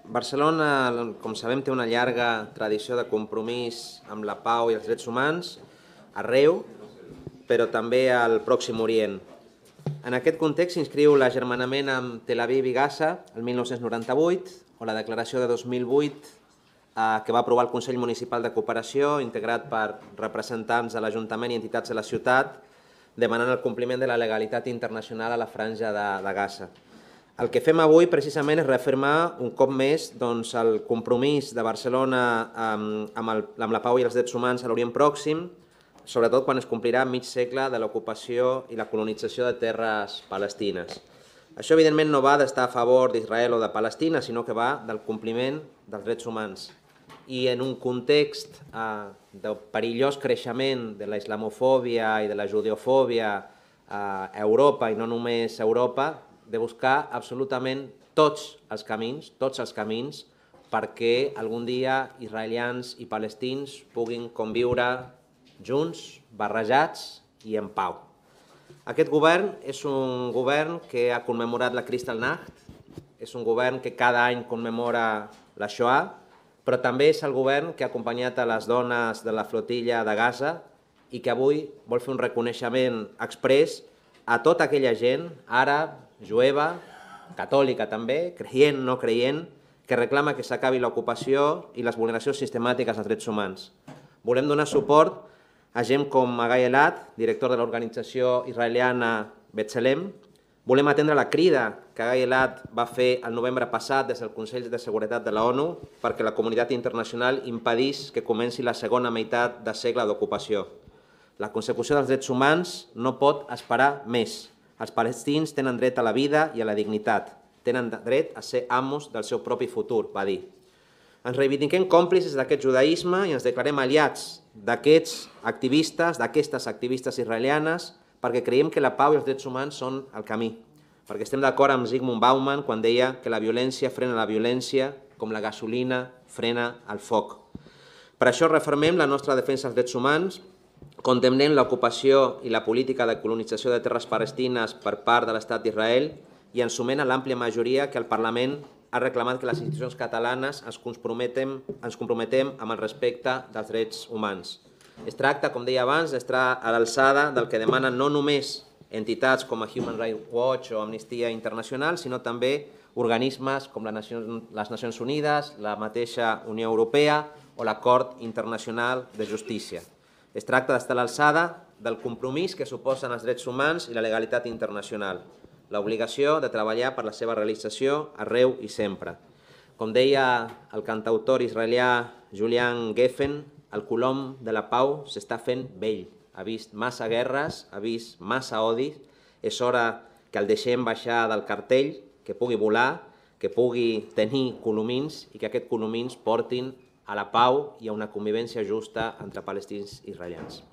Barcelona, com sabem, té una llarga tradició de compromís amb la pau i els drets humans arreu, però també al Pròxim Orient. En aquest context s'inscriu l'agermanament amb Tel Aviv i Gaza el 1998 o la declaració de 2008 que va aprovar el Consell Municipal de Cooperació, integrat per representants de l'Ajuntament i entitats de la ciutat, demanant el compliment de la legalitat internacional a la franja de Gaza. El que fem avui precisament és reafirmar un cop més el compromís de Barcelona amb la pau i els drets humans a l'Orient Pròxim, sobretot quan es complirà mig segle de l'ocupació i la colonització de terres palestines. Això, evidentment, no va d'estar a favor d'Israel o de Palestina, sinó que va del compliment dels drets humans. I en un context de perillós creixement de la islamofòbia i de la judeofòbia a Europa, i no només a Europa, de buscar absolutament tots els camins perquè algun dia israelians i palestins puguin conviure junts, barrejats i en pau. Aquest govern és un govern que ha commemorat la Kristallnacht, és un govern que cada any commemora la Shoah, però també és el govern que ha acompanyat a les dones de la flotilla de Gaza i que avui vol fer un reconeixement exprés a tota aquella gent, àrab, jueva, catòlica també, creient, no creient, que reclama que s'acabi l'ocupació i les vulneracions sistemàtiques dels drets humans. Volem donar suport a gent com Hagai Elad, director de l'organització israeliana B'Tselem. Volem atendre la crida que Hagai Elad va fer el novembre passat des del Consell de Seguretat de la ONU perquè la comunitat internacional impedís que comenci la segona meitat de segle d'ocupació. La consecució dels drets humans no pot esperar més. Els palestins tenen dret a la vida i a la dignitat, tenen dret a ser amos del seu propi futur, va dir. Ens reivindiquem còmplices d'aquest judaïsme i ens declarem aliats d'aquests activistes, d'aquestes activistes israelianes, perquè creiem que la pau i els drets humans són el camí, perquè estem d'acord amb Zygmunt Bauman quan deia que la violència frena la violència com la gasolina frena el foc. Per això refermem la nostra defensa dels drets humans, condemnem l'ocupació i la política de colonització de terres palestines per part de l'Estat d'Israel i ens sumem a l'àmplia majoria que el Parlament ha reclamat que les institucions catalanes ens comprometem amb el respecte dels drets humans. Es tracta, com deia abans, d'estar a l'alçada del que demanen no només entitats com a Human Rights Watch o Amnistia Internacional, sinó també organismes com les Nacions Unides, la mateixa Unió Europea o la Cort Internacional de Justícia. Es tracta d'estar a l'alçada del compromís que suposen els drets humans i la legalitat internacional, l'obligació de treballar per la seva realització arreu i sempre. Com deia el cantautor israelià Julian Geffen, el colom de la pau s'està fent vell, ha vist massa guerres, ha vist massa odi, és hora que el deixem baixar del cartell, que pugui volar, que pugui tenir colomins i que aquests colomins portin a la pau i a una convivència justa entre palestins i israelians.